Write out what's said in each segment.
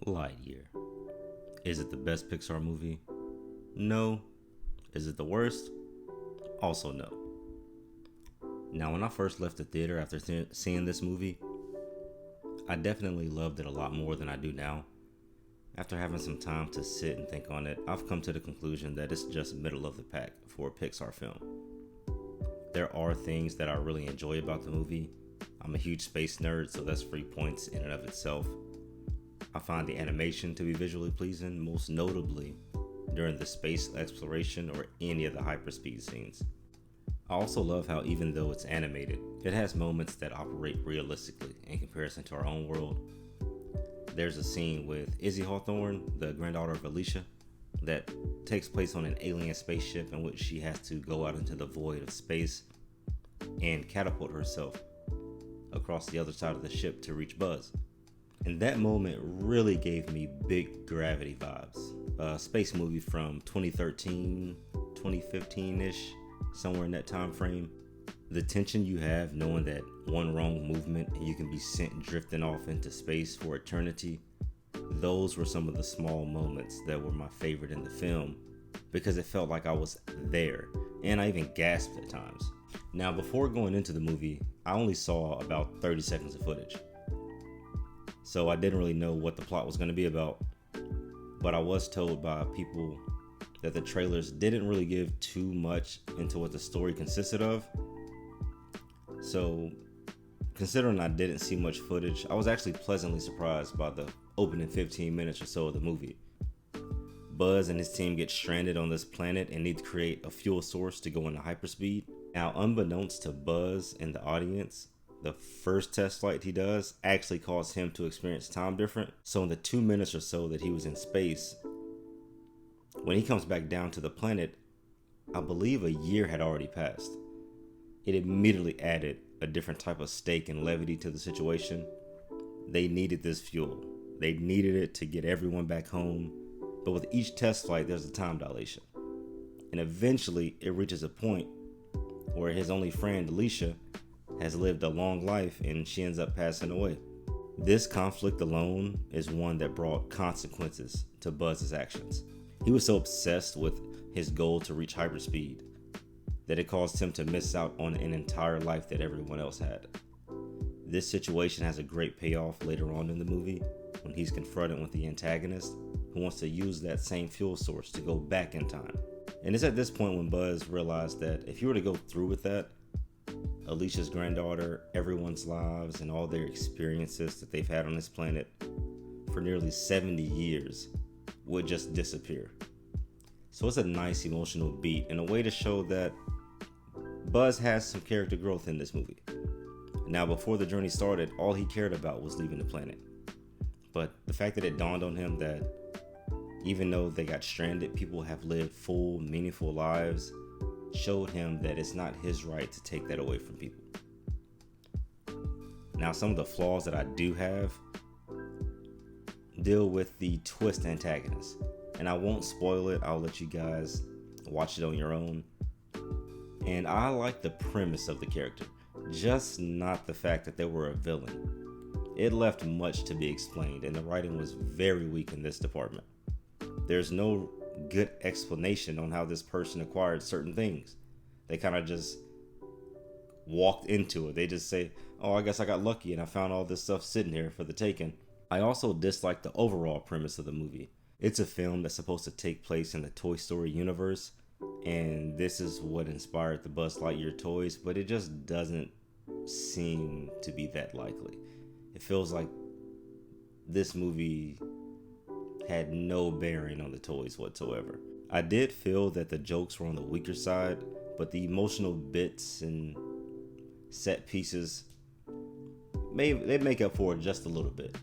Lightyear. Is it the best Pixar movie? No. Is it the worst? Also no. Now, when I first left the theater after seeing this movie, I definitely loved it a lot more than I do now. After having some time to sit and think on it, I've come to the conclusion that it's just middle of the pack for a Pixar film. There are things that I really enjoy about the movie. I'm a huge space nerd, so that's free points in and of itself. I find the animation to be visually pleasing, most notably during the space exploration or any of the hyperspeed scenes. I also love how even though it's animated, it has moments that operate realistically in comparison to our own world. There's a scene with Izzy Hawthorne, the granddaughter of Alicia, that takes place on an alien spaceship in which she has to go out into the void of space and catapult herself across the other side of the ship to reach Buzz. And that moment really gave me big Gravity vibes. A space movie from 2013, 2015-ish, somewhere in that time frame. The tension you have knowing that one wrong movement and you can be sent drifting off into space for eternity. Those were some of the small moments that were my favorite in the film because it felt like I was there, and I even gasped at times. Now, before going into the movie, I only saw about 30 seconds of footage. So I didn't really know what the plot was going to be about, but I was told by people that the trailers didn't really give too much into what the story consisted of. So considering I didn't see much footage, I was actually pleasantly surprised by the opening 15 minutes or so of the movie. Buzz and his team get stranded on this planet and need to create a fuel source to go into hyperspeed. Now, unbeknownst to Buzz and the audience, the first test flight he does actually caused him to experience time different. So in the 2 minutes or so that he was in space, when he comes back down to the planet, I believe a year had already passed. It immediately added a different type of stake and levity to the situation. They needed this fuel. They needed it to get everyone back home. But with each test flight, there's a time dilation. And eventually it reaches a point where his only friend, Alicia, has lived a long life and she ends up passing away. This conflict alone is one that brought consequences to Buzz's actions. He was so obsessed with his goal to reach hyperspeed that it caused him to miss out on an entire life that everyone else had. This situation has a great payoff later on in the movie when he's confronted with the antagonist who wants to use that same fuel source to go back in time. And it's at this point when Buzz realized that if he were to go through with that, Alicia's granddaughter, everyone's lives, and all their experiences that they've had on this planet for nearly 70 years would just disappear. So it's a nice emotional beat and a way to show that Buzz has some character growth in this movie. Now, before the journey started, all he cared about was leaving the planet. But the fact that it dawned on him that even though they got stranded, people have lived full, meaningful lives, showed him that it's not his right to take that away from people. Now, some of the flaws that I do have deal with the twist antagonist. And I won't spoil it, I'll let you guys watch it on your own. And I like the premise of the character, just not the fact that they were a villain. It left much to be explained, and the writing was very weak in this department. There's no good explanation on how this person acquired certain things. They kind of just walked into it. They just say, oh, I guess I got lucky and I found all this stuff sitting here for the taking. I also dislike the overall premise of the movie. It's a film that's supposed to take place in the Toy Story universe, and this is what inspired the Buzz Lightyear toys, but it just doesn't seem to be that likely. It feels like this movie had no bearing on the toys whatsoever. I did feel that the jokes were on the weaker side, but the emotional bits and set pieces, they make up for it just a little bit.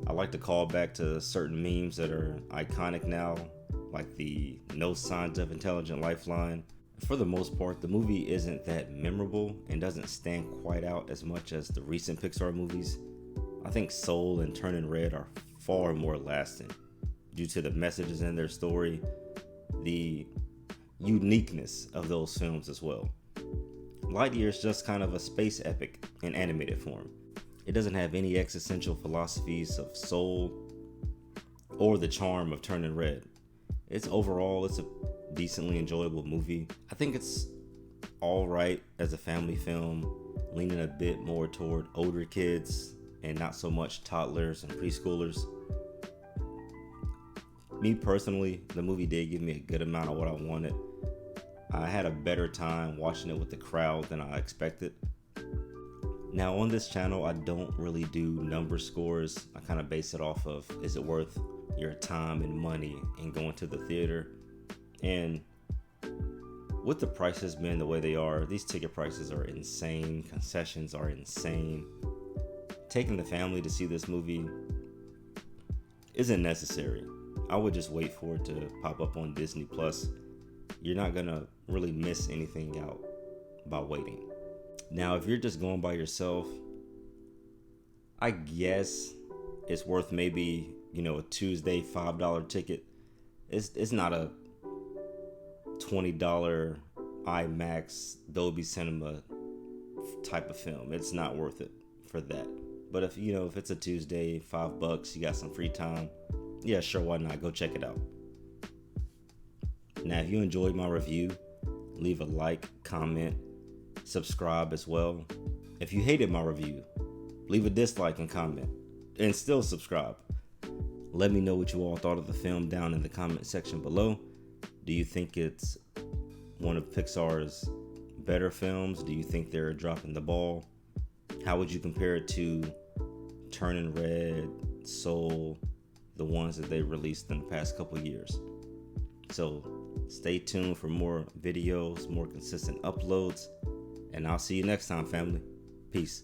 I like to call back to certain memes that are iconic now, like the no signs of intelligent life line. For the most part, the movie isn't that memorable and doesn't stand quite out as much as the recent Pixar movies. I think Soul and Turning Red are far more lasting due to the messages in their story, the uniqueness of those films as well. Lightyear is just kind of a space epic in animated form. It doesn't have any existential philosophies of soul or the charm of Turning Red. It's a decently enjoyable movie. I think it's all right as a family film, leaning a bit more toward older kids and not so much toddlers and preschoolers. Me personally, the movie did give me a good amount of what I wanted. I had a better time watching it with the crowd than I expected. Now on this channel, I don't really do number scores. I kind of base it off of, is it worth your time and money and going to the theater? And with the prices being the way they are, these ticket prices are insane. Concessions are insane. Taking the family to see this movie isn't necessary. I would just wait for it to pop up on Disney Plus. You're not gonna really miss anything out by waiting. Now, if you're just going by yourself, I guess it's worth maybe, a Tuesday $5 ticket. It's not a $20 IMAX Dolby Cinema type of film. It's not worth it for that. But if it's a Tuesday, $5, you got some free time, yeah, sure, why not? Go check it out. Now, if you enjoyed my review, leave a like, comment, subscribe as well. If you hated my review, leave a dislike and comment, and still subscribe. Let me know what you all thought of the film down in the comment section below. Do you think it's one of Pixar's better films? Do you think they're dropping the ball? How would you compare it to Turning Red, Soul, the ones that they released in the past couple years? So stay tuned for more videos, more consistent uploads, and I'll see you next time, family. Peace.